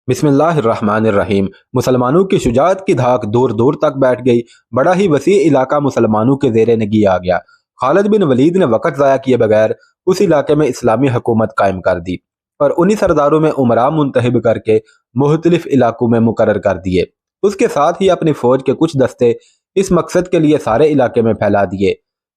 बिस्मिल्लाहिर्रहमानिर्रहीम। मुसलमानों की शुजाअत की धाक दूर दूर तक बैठ गई। बड़ा ही वसी इलाका मुसलमानों के जेर नगी आ गया। खालिद बिन वलीद ने वक़्त ज़ाया किए बगैर उस इलाके में इस्लामी हुकूमत कायम कर दी और उन्हीं सरदारों में उमरा मुंतखब करके मुख्तलिफ इलाकों में मुकर्रर कर दिए। उसके साथ ही अपनी फ़ौज के कुछ दस्ते इस मकसद के लिए सारे इलाके में फैला दिए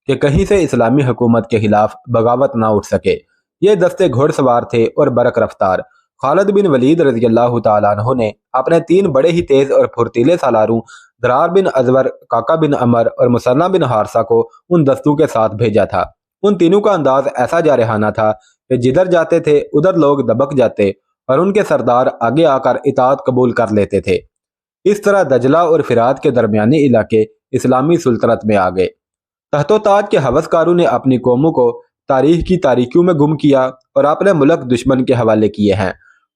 कि कहीं से इस्लामी हुकूमत के खिलाफ बगावत ना उठ सके। ये दस्ते घोड़सवार थे और बरक रफ्तार। खालिद बिन वलीद रज़ी अल्लाह तआला अन्हु ने अपने तीन बड़े ही तेज और फुर्तीले सालारों दरार बिन अजवर, काका बिन अमर और मुसन्ना बिन हारसा को उन दस्तों के साथ भेजा था। उन तीनों का अंदाज ऐसा जारहाना था कि जिधर जाते थे उधर लोग दबक जाते और उनके सरदार आगे आकर इताअत कबूल कर लेते थे। इस तरह दजला और फिरात के दरमियानी इलाके इस्लामी सुल्तनत में आ गए। तख्तो ताज के हवसकारों ने अपनी कौमों को तारीख की तारीकियों में गुम किया और अपने मुल्क दुश्मन के हवाले किए हैं।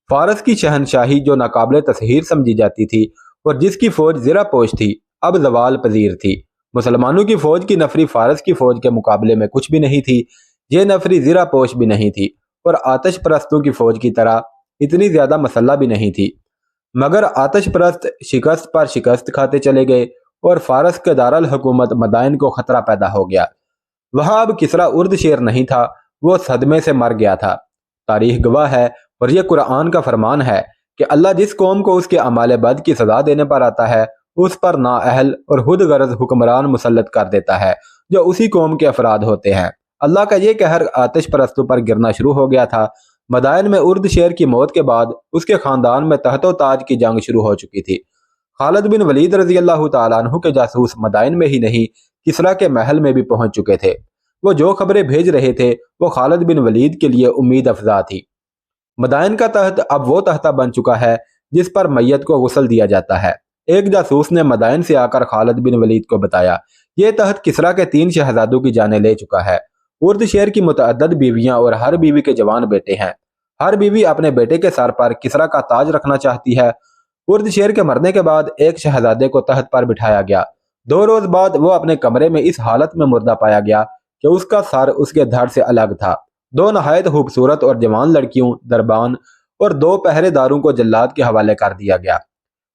फारस की शहनशाही जो नाकाबिले तस्हीर समझी जाती थी और जिसकी फौज ज़रा पोश थी, अब जवाल पजीर थी। मुसलमानों की फौज की नफरी फारस की फौज के मुकाबले में कुछ भी नहीं थी। ये नफरी ज़रा पोश भी नहीं थी और आतश परस्तों की फौज की तरह इतनी ज़्यादा मसल्ला भी नहीं थी। मगर आतश परस्त शिकस्त पर शिकस्त खाते चले गए और फारस के दारुल हुकूमत मदाइन को खतरा पैदा हो गया। वहां अब किसरा उर्द शेर नहीं था, वो सदमे से मर गया था। तारीख गवाह है और यह कुरान का फरमान है कि अल्लाह जिस कौम को उसके अमाल बद की सजा देने पर आता है उस पर नाअहल और खुद गरज हुक्मरान मुसल्लत कर देता है जो उसी कौम के अफराद होते हैं। अल्लाह का यह कहर आतिश परस्तों पर गिरना शुरू हो गया था। मदाइन में उर्द शेर की मौत के बाद उसके खानदान में तहतो ताज की जंग शुरू हो चुकी थी। खालिद बिन वलीद रजी अल्लाह तआला अन्हु के जासूस मदाइन में ही नहीं, किसरा के महल में भी पहुंच चुके थे। वो जो खबरें भेज रहे थे वो खालिद बिन वलीद के लिए उम्मीद अफजा थी। मदाइन का तहत अब वो तख्ता बन चुका है जिस पर मैयत को गुस्ल दिया जाता है। एक जासूस ने मदाइन से आकर खालिद बिन वलीद को बताया, ये तहत किसरा के 3 शहजादों की जाने ले चुका है। उर्द शेर की मुतअद्दद बीवियां और हर बीवी के जवान बेटे हैं। हर बीवी अपने बेटे के सर पर किसरा का ताज रखना चाहती है। उर्द शेर के मरने के बाद एक शहजादे को तहत पर बिठाया गया। 2 रोज बाद वो अपने कमरे में इस हालत में मुर्दा पाया गया कि उसका सर उसके धड़ से अलग था। 2 नहायत खूबसूरत और जवान लड़कियों, दरबान और 2 पहरेदारों को जल्लाद के हवाले कर दिया गया।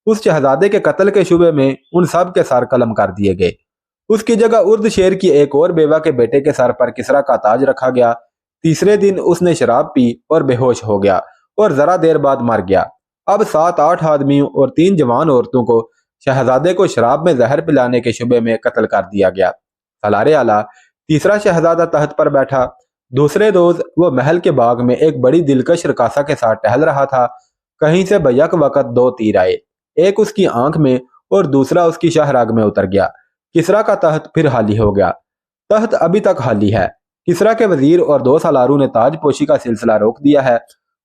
उस शहजादे के कत्ल के शुबे में उन सब के सर कलम कर दिए गए। उसकी जगह उर्द शेर की एक और बेवा के बेटे के सर पर किसरा का ताज रखा गया। तीसरे दिन उसने शराब पी और बेहोश हो गया और जरा देर बाद मर गया। अब 7-8 आदमियों और 3 जवान औरतों को शहजादे को शराब में जहर पिलाने के शुबे में कत्ल कर दिया गया। सलारे आला तीसरा शहजादा तहत पर बैठा। दूसरे रोज वो महल के बाग में एक बड़ी दिलकश रकासा के साथ टहल रहा था। कहीं से बैक वक्त 2 तीर आए, एक उसकी आंख में और दूसरा उसकी शाहराग में उतर गया। किसरा का तहत फिर हाली हो गया। तहत अभी तक हाली है। किसरा के वजीर और 2 सालारों ने ताजपोशी का सिलसिला रोक दिया है।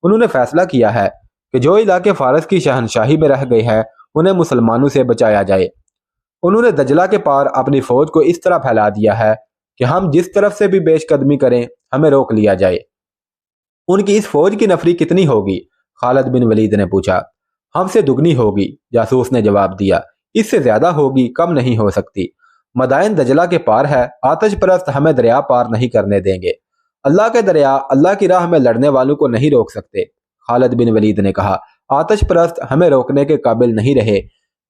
उन्होंने फैसला किया है कि जो इलाके फारस की शहनशाही में रह गए हैं उन्हें मुसलमानों से बचाया जाए। उन्होंने दजला के पार अपनी फौज को इस तरह फैला दिया है कि हम जिस तरफ से भी पेशकदमी करें हमें रोक लिया जाए। उनकी इस फौज की नफरी कितनी होगी? खालिद बिन वलीद ने पूछा। हमसे दुगनी होगी, जासूस ने जवाब दिया। इससे ज्यादा होगी, कम नहीं हो सकती। मदाइन दजला के पार है, आतश परस्त हमें दरिया पार नहीं करने देंगे। अल्लाह के दरिया अल्लाह की राह में लड़ने वालों को नहीं रोक सकते। खालिद बिन वलीद ने कहा, आतश परस्त हमें रोकने के काबिल नहीं रहे।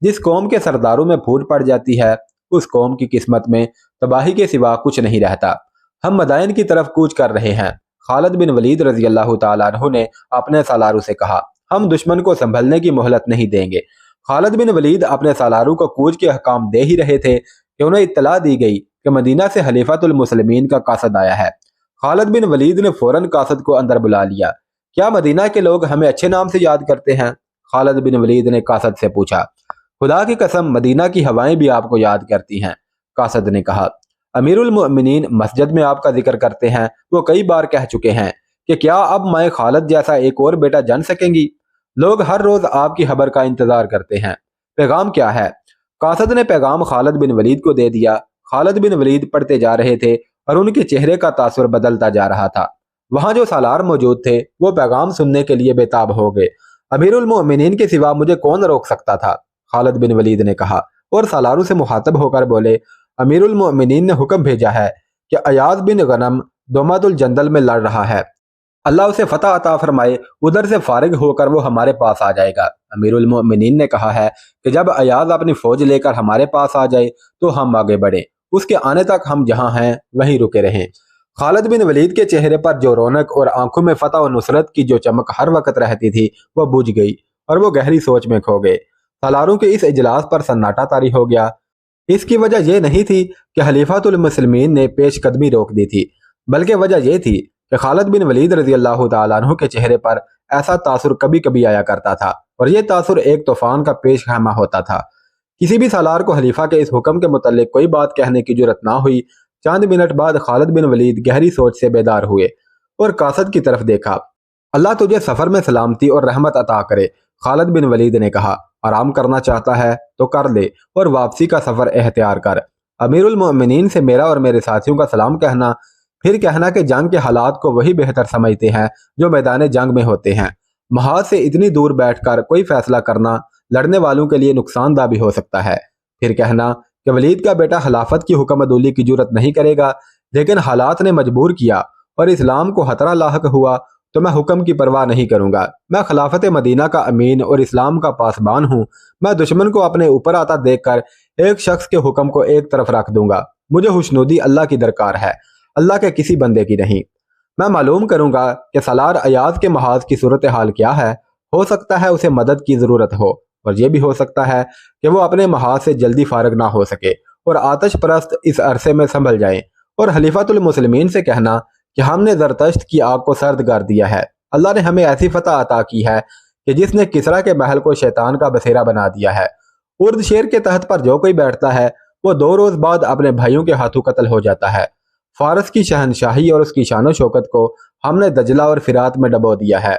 जिस कौम के सरदारों में फूट पड़ जाती है उस कौम की किस्मत में तबाही के सिवा कुछ नहीं रहता। हम मदाइन की तरफ कूच कर रहे हैं। खालिद बिन वलीद रजी अल्लाह तआला अन्हु ने अपने सालारों से कहा, हम दुश्मन को संभलने की मोहलत नहीं देंगे। खालिद बिन वलीद अपने सालारों को कूच के हकाम दे ही रहे थे कि उन्हें इत्तला दी गई कि मदीना से खलीफतुल मुस्लिमीन का कासद आया है। खालिद बिन वलीद ने फौरन कासद को अंदर बुला लिया। क्या मदीना के लोग हमें अच्छे नाम से याद करते हैं? खालिद बिन वलीद ने कासद से पूछा। खुदा की कसम, मदीना की हवाएं भी आपको याद करती हैं, कासद ने कहा। अमीरुल मोमिनीन मस्जिद में आपका जिक्र करते हैं। वो कई बार कह चुके हैं कि क्या अब मैं खालिद जैसा एक और बेटा जन सकेंगी? लोग हर रोज आपकी खबर का इंतजार करते हैं। पैगाम क्या है? कासद ने पैगाम खालिद बिन वलीद को दे दिया। खालिद बिन वलीद पढ़ते जा रहे थे और उनके चेहरे का तासुर बदलता जा रहा था। वहां जो सालार मौजूद थे वो पैगाम सुनने के लिए बेताब हो गए। अमीरुल मोमिनीन के सिवा मुझे कौन रोक सकता था? खालिद बिन वलीद ने कहा और सालारों से मुखातब होकर बोले, अमीरुल मोमिनीन ने हुक्म भेजा है कि अयाज बिन गनम दोमातुल जंदल में लड़ रहा है। اللہ उसे फतह अता फरमाए, उधर से फारिग होकर वो हमारे पास आ जाएगा। अमीरुल मोमिनीन ने कहा है कि जब अयाज अपनी फौज लेकर हमारे पास आ जाए तो हम आगे बढ़े, उसके आने तक हम जहां हैं वहीं रुके रहें। खालिद बिन वलीद के चेहरे पर जो रौनक और आंखों में फतह और नुसरत की जो चमक हर वक्त रहती थी वह बुझ गई और वो गहरी सोच में खो गए। सालारों के इस इजलास पर सन्नाटा तारी हो गया। इसकी वजह यह नहीं थी कि खलीफातुल मुस्लिमीन ने पेशकदमी रोक दी थी, बल्कि वजह यह थी कि खालिद बिन वलीद रजी अल्लाह तआला अन्हु के चेहरे पर ऐसा तासुर कभी कभी आया करता था और यह तासुर एक तूफान का पेश खैमा होता था। किसी भी सालार को खलीफा के इस हुक्म के मुतल्लिक कोई बात कहने की जरूरत ना हुई। चंद मिनट बाद खालिद बिन वलीद गहरी सोच से बेदार हुए और कासद की तरफ देखा। अल्लाह तुझे सफर में सलामती और रहमत अता करे, खालिद बिन वलीद ने कहा। आराम करना चाहता है तो कर ले और वापसी का सफर एहतियार कर। अमीरुल मोमिनीन से मेरा और मेरे साथियों का सलाम कहना, फिर कहना कि जंग के हालात को वही बेहतर समझते हैं जो मैदान जंग में होते हैं। महाज से इतनी दूर बैठकर कोई फैसला करना लड़ने वालों के लिए नुकसानदा भी हो सकता है। फिर कहना कि वलीद का बेटा खिलाफत की हुक्म अदूली की जरूरत नहीं करेगा, लेकिन हालात ने मजबूर किया और इस्लाम को खतरा लाहक हुआ तो मैं हुक्म की परवाह नहीं करूंगा। मैं खिलाफत मदीना का अमीन और इस्लाम का पासबान हूँ। मैं दुश्मन को अपने ऊपर आता देखकर एक शख्स के हुक्म को एक तरफ रख दूंगा। मुझे हुस्नुदी अल्लाह की दरकार है, अल्लाह के किसी बंदे की नहीं। मैं मालूम करूंगा कि सलार अयाज के महाज की सूरत हाल क्या है। हो सकता है उसे मदद की जरूरत हो और यह भी हो सकता है कि वो अपने महाज से जल्दी फारग ना हो सके और आतश परस्त इस अरसे में संभल जाए। और खलीफातुल मुस्लिमीन से कहना कि हमने जरतश्त की आग को सर्द कर दिया है। अल्लाह ने हमें ऐसी फतह अता की है कि जिसने किसरा के महल को शैतान का बसेरा बना दिया है। उर्द शेर के तहत पर जो कोई बैठता है वो 2 रोज बाद अपने भाइयों के हाथों कत्ल हो जाता है। फारस की शहनशाही और उसकी शानो शौकत को हमने दजला और फिरात में डबो दिया है।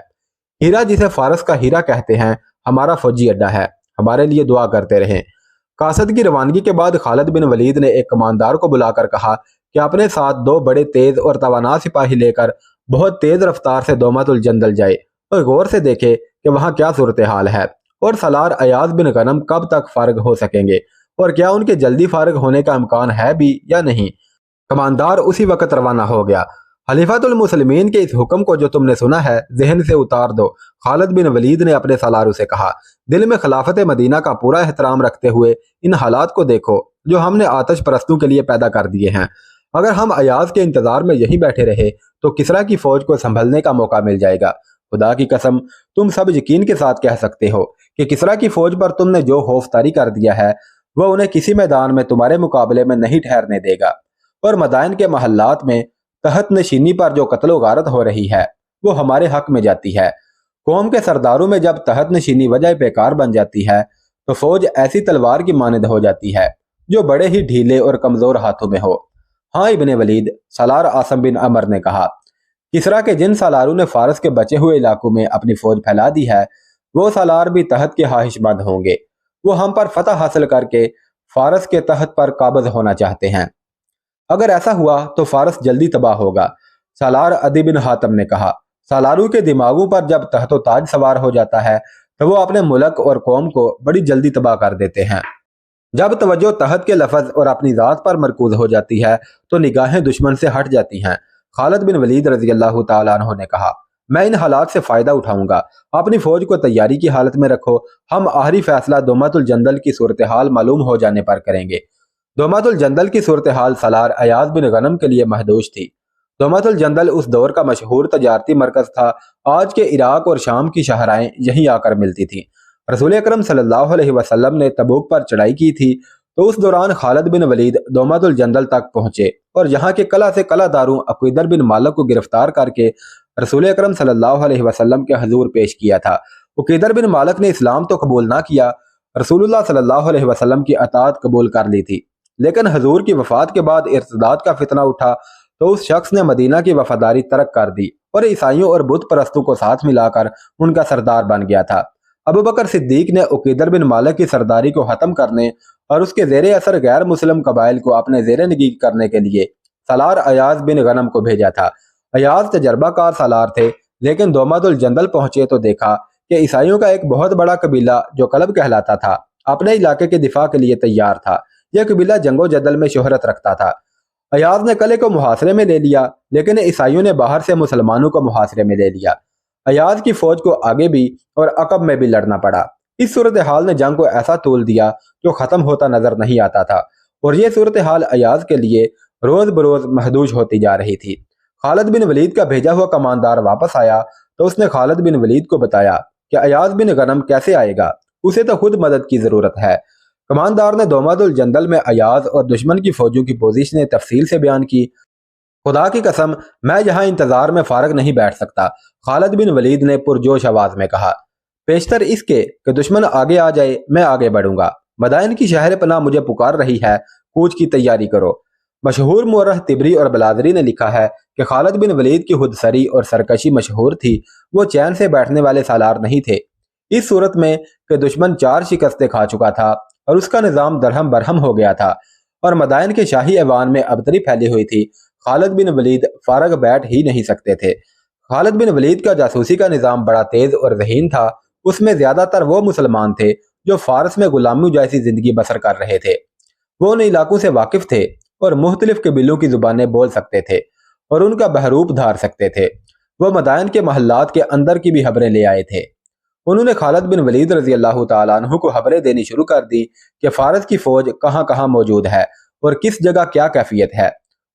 हीरा, जिसे फारस का हीरा कहते हैं, हमारा फौजी अड्डा है। हमारे लिए दुआ करते रहें। कासद की रवानगी के बाद खालिद बिन वलीद ने एक कमानदार को बुलाकर कहा कि अपने साथ 2 बड़े तेज और तवाना सिपाही लेकर बहुत तेज रफ्तार से दोमातुल जंदल जाए और गौर से देखे कि वहां क्या सूरत हाल है और सलार अयाज बिन गनम कब तक फारग हो सकेंगे और क्या उनके जल्दी फारग होने का इम्कान है भी या नहीं। कमानदार उसी वक्त रवाना हो गया। खलीफातुल मुस्लिमीन के इस हुक्म को जो तुमने सुना है जहन से उतार दो, खालिद बिन वलीद ने अपने सलारों से कहा। दिल में खिलाफत मदीना का पूरा एहतराम रखते हुए इन हालात को देखो जो हमने आतश परस्तों के लिए पैदा कर दिए हैं। अगर हम अयाज के इंतजार में यहीं बैठे रहे तो किसरा की फौज को संभलने का मौका मिल जाएगा। खुदा की कसम, तुम सब यकीन के साथ कह सकते हो कि किसरा की फौज पर तुमने जो खौफ तारी कर दिया है वह उन्हें किसी मैदान में तुम्हारे मुकाबले में नहीं ठहरने देगा। और मदाइन के महल्लात में तहत नशीनी पर जो कत्लो गारत हो रही है वो हमारे हक में जाती है। कौम के सरदारों में जब तहत नशीनी वजह बेकार बन जाती है तो फौज ऐसी तलवार की मानद हो जाती है जो बड़े ही ढीले और कमजोर हाथों में हो। हाँ इब्ने वलीद, सलार आसम बिन अमर ने कहा। किसरा के जिन सालारों ने फारस के बचे हुए इलाकों में अपनी फौज फैला दी है वो सालार भी तहत के ख्वाहिशमंद होंगे। वो हम पर फतह हासिल करके फारस के तहत पर काबज होना चाहते हैं। अगर ऐसा हुआ तो फारस जल्दी तबाह होगा। सालार अदी बिन हातम ने कहा। सालारों के दिमागों पर जब तहतो ताज सवार हो जाता है तो वो अपने मुल्क और कौम को बड़ी जल्दी तबाह कर देते हैं। जब तवज्जो तहत के लफज और अपनी जात पर मरकूज हो जाती है तो निगाहें दुश्मन से हट जाती हैं। खालिद बिन वलीद रजी अल्लाह तआला अन्हु ने कहा, मैं इन हालात से फायदा उठाऊंगा। अपनी फौज को तैयारी की हालत में रखो। हम आखिरी फैसला दोमातुल जंदल की सूरत हाल मालूम हो जाने पर करेंगे। दोमातुल जंदल की सूरत हाल सलार अयाज बिन गनम के लिए महदूश थी। दोमातुल जंदल उस दौर का मशहूर तजारती मरकज था। आज के इराक और शाम की शहराएं यहीं आकर मिलती थीं। रसूल अकरम सल्लल्लाहु अलैहि वसल्लम ने तबूक पर चढ़ाई की थी तो उस दौरान खालिद बिन वलीद दोमातुल जंदल तक पहुंचे और यहाँ के कला से कला दारू अक़ीदर बिन मालिक को गिरफ्तार करके रसूल अकरम सल्लल्लाहु अलैहि वसल्लम के हजूर पेश किया था। अक़ीदर बिन मालिक ने इस्लाम तो कबूल ना किया, रसूलुल्लाह सल्लल्लाहु अलैहि वसल्लम की अताअत कबूल कर ली थी, लेकिन हजूर की वफात के बाद इर्तिदाद का फितना उठा तो उस शख्स ने मदीना की वफादारी तर्क कर दी और ईसाइयों और बुत परस्तों को साथ मिलाकर उनका सरदार बन गया था। अबू बकर सिद्दीक ने अक़ीदर बिन मालिक की सरदारी को खत्म करने और उसके जेर असर गैर मुस्लिम कबाइल को अपने जेर नगीग करने के लिए सलार अयाज बिन गनम को भेजा था। अयाज तजर्बाकार सलार थे, लेकिन दोमातुल जंदल पहुंचे तो देखा कि ईसाइयों का एक बहुत बड़ा कबीला जो कलब कहलाता था अपने इलाके के दिफा के लिए तैयार था। यह कबीला जंगो जदल में शोहरत रखता था। ایاز نے قلعے کو محاصرے میں لے لیا، لیکن عیسائیوں نے باہر سے مسلمانوں کو محاصرے میں لے لیا۔ ایاز کی فوج کو آگے بھی اور عقب میں بھی لڑنا پڑا۔ اس صورتحال نے جنگ کو ایسا طول دیا جو ختم ہوتا نظر نہیں آتا تھا، اور یہ صورتحال ایاز کے لیے روز بروز محدود ہوتی جا رہی تھی۔ خالد بن ولید کا بھیجا ہوا کماندار واپس آیا تو اس نے خالد بن ولید کو بتایا کہ ایاز بن غنم کیسے آئے گا، اسے تو خود مدد کی ضرورت ہے۔ کماندار نے دوماد الجندل میں ایاز اور دشمن کی فوجوں کی پوزیشنیں تفصیل سے بیان کی۔ خدا کی قسم، میں یہاں انتظار میں فارغ نہیں بیٹھ سکتا، خالد بن ولید نے پرجوش آواز میں کہا۔ پیشتر اس کے کہ دشمن آگے آ جائے میں آگے بڑھوں گا، مدائن کی شہر پناہ مجھے پکار رہی ہے، کوچ کی تیاری کرو۔ مشہور مورخ طبری اور بلادری نے لکھا ہے کہ خالد بن ولید کی خودسری اور سرکشی مشہور تھی، وہ چین سے بیٹھنے والے سالار نہیں تھے۔ اس صورت میں کہ دشمن 4 شکستیں کھا چکا تھا اور اس کا نظام درہم برہم ہو گیا تھا اور مدائن کے شاہی ایوان میں ابتری پھیلی ہوئی تھی، خالد بن ولید فارغ بیٹھ ہی نہیں سکتے تھے۔ خالد بن ولید کا جاسوسی کا نظام بڑا تیز اور ذہین تھا، اس میں زیادہ تر وہ مسلمان تھے جو فارس میں غلامیوں جیسی زندگی بسر کر رہے تھے۔ وہ ان علاقوں سے واقف تھے اور مختلف قبیلوں کی زبانیں بول سکتے تھے اور ان کا بحروپ دھار سکتے تھے۔ وہ مدائن کے محلات کے اندر کی بھی خبریں لے آئے تھے۔ انہوں نے خالد بن ولید رضی اللہ تعالیٰ عنہ کو خبریں دینی شروع کر دی کہ فارس کی فوج کہاں کہاں موجود ہے اور کس جگہ کیا کیفیت ہے۔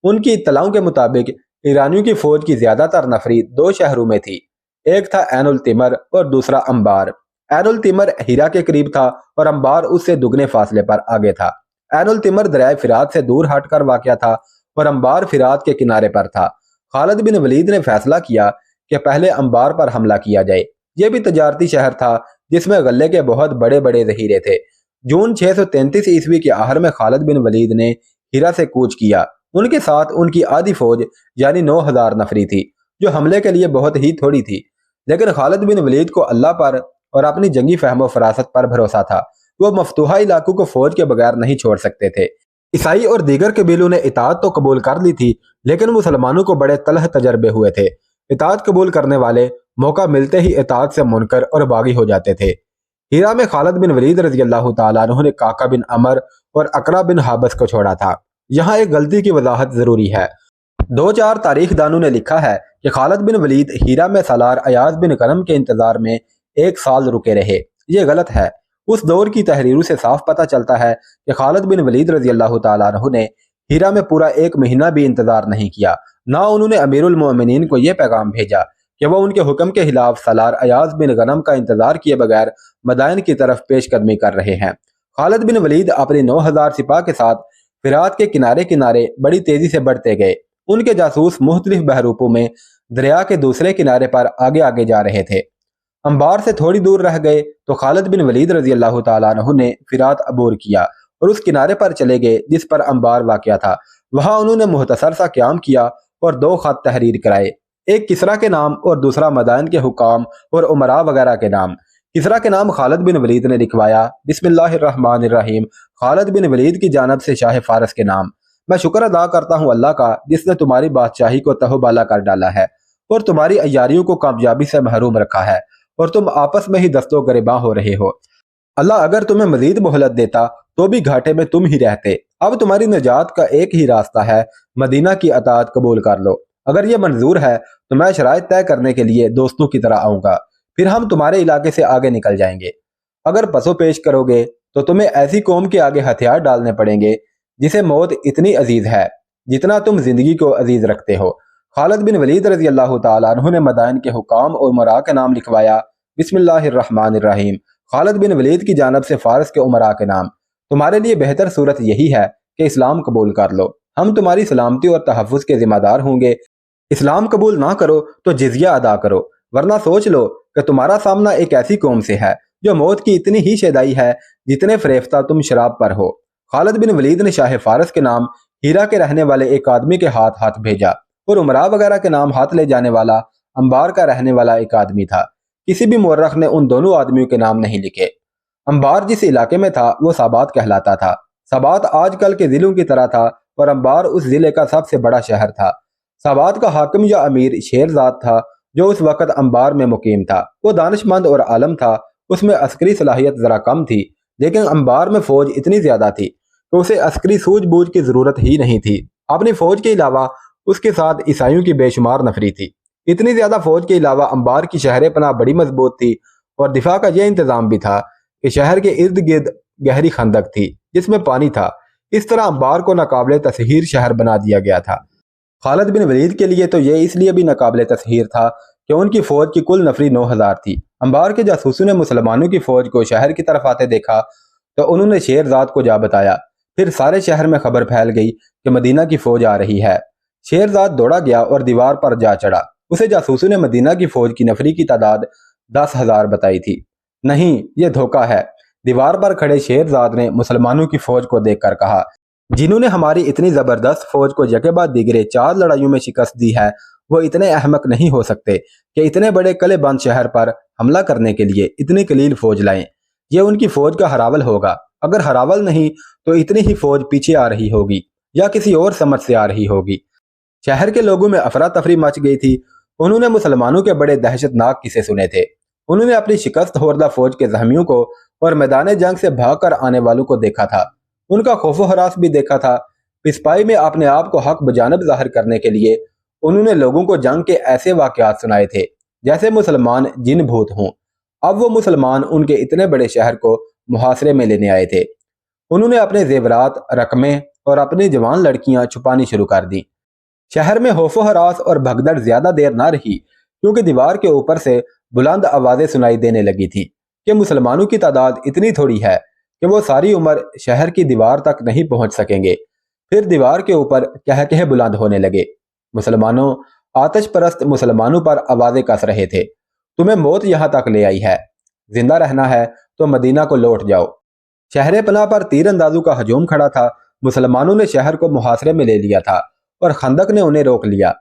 ان کی اطلاعوں کے مطابق ایرانیوں کی فوج کی زیادہ تر نفری 2 شہروں میں تھی، ایک تھا عین التمر اور دوسرا انبار۔ عین التمر ہیرا کے قریب تھا اور انبار اس سے دگنے فاصلے پر آگے تھا۔ عین التمر دریائے فرات سے دور ہٹ کر واقع تھا اور انبار فرات کے کنارے پر تھا۔ خالد بن ولید نے فیصلہ کیا کہ پہلے انبار پر حملہ کیا جائے۔ یہ بھی تجارتی شہر تھا جس میں غلے کے بہت بڑے بڑے ذخیرے تھے۔ جون 633 عیسوی کے آخر میں خالد بن ولید نے ہیرا سے کوچ کیا۔ ان کے ساتھ ان کی آدھی فوج یعنی 9000 نفری تھی، جو حملے کے لیے بہت ہی تھوڑی تھی، لیکن خالد بن ولید کو اللہ پر اور اپنی جنگی فہم و فراست پر بھروسہ تھا۔ وہ مفتوحہ علاقوں کو فوج کے بغیر نہیں چھوڑ سکتے تھے۔ عیسائی اور دیگر قبیلوں نے اطاعت تو قبول کر لی تھی، لیکن مسلمانوں کو بڑے تلخ تجربے ہوئے تھے۔ اطاعت قبول کرنے والے موقع ملتے ہی اطاعت سے منکر اور باغی ہو جاتے تھے۔ ہیرا میں خالد بن ولید رضی اللہ تعالیٰ عنہ نے کاکا بن عمر اور اقرا بن حابس کو چھوڑا تھا۔ یہاں ایک غلطی کی وضاحت ضروری ہے۔ 2-4 تاریخ دانوں نے لکھا ہے کہ خالد بن ولید ہیرا میں سالار ایاز بن غنم کے انتظار میں 1 سال رکے رہے۔ یہ غلط ہے۔ اس دور کی تحریروں سے صاف پتہ چلتا ہے کہ خالد بن ولید رضی اللہ تعالیٰ عنہ نے ہیرا میں پورا 1 مہینہ بھی انتظار نہیں کیا، نہ انہوں نے امیر المومنین کو یہ پیغام بھیجا کہ وہ ان کے حکم کے خلاف سالار ایاز بن غنم کا انتظار کیے بغیر مدائن کی طرف پیش قدمی کر رہے ہیں۔ خالد بن ولید اپنے 9000 سپاہ کے ساتھ فرات کے کنارے کنارے بڑی تیزی سے بڑھتے گئے۔ ان کے جاسوس مختلف بحروپوں میں دریا کے دوسرے کنارے پر آگے آگے جا رہے تھے۔ انبار سے تھوڑی دور رہ گئے تو خالد بن ولید رضی اللہ تعالیٰ عنہ نے فرات عبور کیا اور اس کنارے پر چلے گئے جس پر انبار واقع تھا۔ وہاں انہوں نے مختصر سا قیام کیا اور 2 خط تحریر کرائے، ایک کسرا کے نام اور دوسرا مدائن کے حکام اور امراء وغیرہ کے نام۔ کسرا کے نام خالد بن ولید نے لکھوایا، بسم اللہ الرحمن الرحیم، خالد بن ولید کی جانب سے شاہ فارس کے نام۔ میں شکر ادا کرتا ہوں اللہ کا جس نے تمہاری بادشاہی کو تہو بالا کر ڈالا ہے اور تمہاری عیاریوں کو کامیابی سے محروم رکھا ہے اور تم آپس میں ہی دست و گریباں ہو رہے ہو۔ اللہ اگر تمہیں مزید مہلت دیتا تو بھی گھاٹے میں تم ہی رہتے۔ اب تمہاری نجات کا ایک ہی راستہ ہے، مدینہ کی اطاعت قبول کر لو۔ اگر یہ منظور ہے تو میں شرائط طے کرنے کے لیے دوستوں کی طرح آؤں گا، پھر ہم تمہارے علاقے سے آگے نکل جائیں گے۔ اگر پسو پیش کرو گے تو تمہیں ایسی قوم کے آگے ہتھیار ڈالنے پڑیں گے جسے موت اتنی عزیز ہے جتنا تم زندگی کو عزیز رکھتے ہو۔ خالد بن ولید رضی اللہ تعالیٰ عنہ نے مدائن کے حکام اور امراء کے نام لکھوایا، بسم اللہ الرحمن الرحیم، خالد بن ولید کی جانب سے فارس کے امراء کے نام۔ تمہارے لیے بہتر صورت یہی ہے کہ اسلام قبول کر لو، ہم تمہاری سلامتی اور تحفظ کے ذمہ دار ہوں گے۔ اسلام قبول نہ کرو تو جزیہ ادا کرو، ورنہ سوچ لو کہ تمہارا سامنا ایک ایسی قوم سے ہے جو موت کی اتنی ہی شیدائی ہے جتنے فریفتہ تم شراب پر ہو۔ خالد بن ولید نے شاہ فارس کے نام ہیرا کے رہنے والے ایک آدمی کے ہاتھ بھیجا اور امراء وغیرہ کے نام ہاتھ لے جانے والا انبار کا رہنے والا ایک آدمی تھا۔ کسی بھی مورخ نے ان دونوں آدمیوں کے نام نہیں لکھے۔ انبار جس علاقے میں تھا وہ سابات کہلاتا تھا۔ سابات آج کل کے ضلعوں کی طرح تھا اور انبار اس ضلع کا سب سے بڑا شہر تھا۔ سابات کا حاکم یا امیر شیرزاد تھا جو اس وقت انبار میں مقیم تھا۔ وہ دانش مند اور عالم تھا، اس میں عسکری صلاحیت ذرا کم تھی، لیکن انبار میں فوج اتنی زیادہ تھی کہ اسے عسکری سوجھ بوجھ کی ضرورت ہی نہیں تھی۔ اپنی فوج کے علاوہ اس کے ساتھ عیسائیوں کی بے شمار نفری تھی۔ اتنی زیادہ فوج کے علاوہ انبار کی شہر پناہ بڑی مضبوط تھی اور دفاع کا یہ انتظام بھی تھا کہ شہر کے ارد گرد گہری خندق تھی جس میں پانی تھا۔ اس طرح انبار کو ناقابل تسخیر شہر بنا دیا گیا تھا۔ خالد بن ولید کے لیے تو یہ اس لیے بھی ناقابل تسخیر تھا کہ ان کی فوج کی کل نفری 9000 تھی۔ انبار کے جاسوسوں نے مسلمانوں کی فوج کو شہر کی طرف آتے دیکھا تو انہوں نے شیرزاد کو جا بتایا۔ پھر سارے شہر میں خبر پھیل گئی کہ مدینہ کی فوج آ رہی ہے۔ شیرزاد دوڑا گیا اور دیوار پر جا چڑھا۔ اسے جاسوسوں نے مدینہ کی فوج کی نفری کی تعداد 10,000 بتائی تھی۔ نہیں، یہ دھوکہ ہے، دیوار پر کھڑے شیرزاد نے مسلمانوں کی فوج کو دیکھ کر کہا، جنہوں نے ہماری اتنی زبردست فوج کو یکے بعد دیگرے 4 لڑائیوں میں شکست دی ہے، وہ اتنے احمق نہیں ہو سکتے کہ اتنے بڑے قلعے بند شہر پر حملہ کرنے کے لیے اتنی قلیل فوج لائیں۔ یہ ان کی فوج کا ہراول ہوگا۔ اگر ہراول نہیں تو اتنی ہی فوج پیچھے آ رہی ہوگی یا کسی اور سمت سے آ رہی ہوگی۔ شہر کے لوگوں میں افراتفری مچ گئی تھی۔ انہوں نے مسلمانوں کے بڑے دہشت ناک قصے سنے تھے۔ انہوں نے اپنی شکست خوردہ فوج کے زخمیوں کو اور میدان جنگ سے بھاگ کر آنے والوں کو دیکھا تھا۔ ان کا خوف و ہراس بھی دیکھا تھا۔ پسپائی میں اپنے آپ کو حق بجانب ظاہر کرنے کے لیے انہوں نے لوگوں کو جنگ کے ایسے واقعات سنائے تھے جیسے مسلمان جن بھوت ہوں۔ اب وہ مسلمان ان کے اتنے بڑے شہر کو محاصرے میں لینے آئے تھے۔ انہوں نے اپنے زیورات، رقمیں اور اپنی جوان لڑکیاں چھپانی شروع کر دیں۔ شہر میں خوف و ہراس اور بھگدڑ زیادہ دیر نہ رہی کیونکہ دیوار کے اوپر سے بلند آوازیں سنائی دینے لگی تھی کہ مسلمانوں کی تعداد اتنی تھوڑی ہے کہ وہ ساری عمر شہر کی دیوار تک نہیں پہنچ سکیں گے۔ پھر دیوار کے اوپر کہکہے بلند ہونے لگے۔ مسلمانوں، آتش پرست مسلمانوں پر آوازیں کس رہے تھے، تمہیں موت یہاں تک لے آئی ہے، زندہ رہنا ہے تو مدینہ کو لوٹ جاؤ۔ شہر پناہ پر تیر اندازوں کا ہجوم کھڑا تھا۔ مسلمانوں نے شہر کو محاصرے میں لے لیا تھا اور خندق نے انہیں روک لیا۔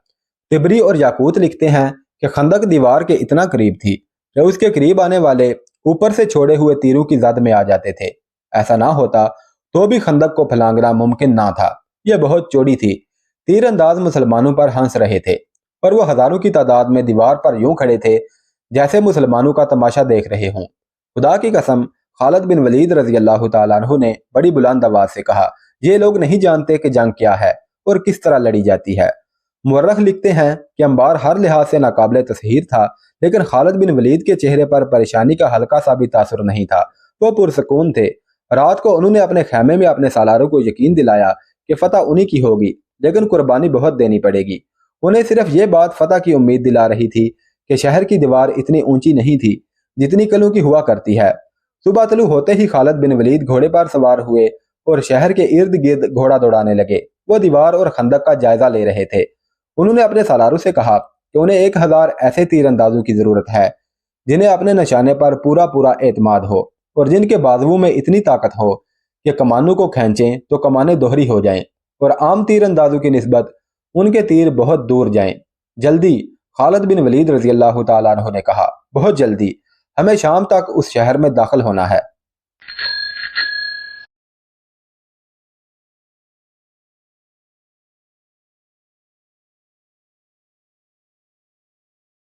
طبری اور یاقوت لکھتے ہیں کہ خندق دیوار کے اتنا قریب تھی کہ اس کے قریب آنے والے اوپر سے چھوڑے ہوئے تیروں کی زد میں آ جاتے تھے۔ ایسا نہ ہوتا تو بھی خندق کو پھلانگنا ممکن نہ تھا، یہ بہت چوڑی تھی۔ تیر انداز مسلمانوں پر ہنس رہے تھے اور وہ ہزاروں کی تعداد میں دیوار پر یوں کھڑے تھے جیسے مسلمانوں کا تماشا دیکھ رہے ہوں۔ خدا کی قسم، خالد بن ولید رضی اللہ تعالیٰ عنہ نے بڑی بلند آواز سے کہا، یہ لوگ نہیں جانتے کہ جنگ کیا ہے اور کس طرح لڑی جاتی ہے۔ مورخ لکھتے ہیں کہ انبار ہر لحاظ سے ناقابل تسخیر تھا، لیکن خالد بن ولید کے چہرے پر پریشانی کا ہلکا سا بھی تاثر نہیں تھا۔ وہ پرسکون تھے۔ رات کو انہوں نے اپنے خیمے میں اپنے سالاروں کو یقین دلایا کہ فتح انہی کی ہوگی، لیکن قربانی بہت دینی پڑے گی۔ انہیں صرف یہ بات فتح کی امید دلا رہی تھی کہ شہر کی دیوار اتنی اونچی نہیں تھی جتنی قلعوں کی ہوا کرتی ہے۔ صبح طلوع ہوتے ہی خالد بن ولید گھوڑے پر سوار ہوئے اور شہر کے ارد گرد گھوڑا دوڑانے لگے۔ وہ دیوار اور خندق کا جائزہ لے رہے تھے۔ انہوں نے اپنے سالاروں سے کہا کہ انہیں 1000 ایسے تیر اندازوں کی ضرورت ہے جنہیں اپنے نشانے پر پورا اعتماد ہو اور جن کے بازوؤں میں اتنی طاقت ہو کہ کمانوں کو کھینچیں تو کمانیں دوہری ہو جائیں اور عام تیر اندازوں کی نسبت ان کے تیر بہت دور جائیں۔ جلدی، خالد بن ولید رضی اللہ تعالیٰ عنہ نے کہا، بہت جلدی، ہمیں شام تک اس شہر میں داخل ہونا ہے۔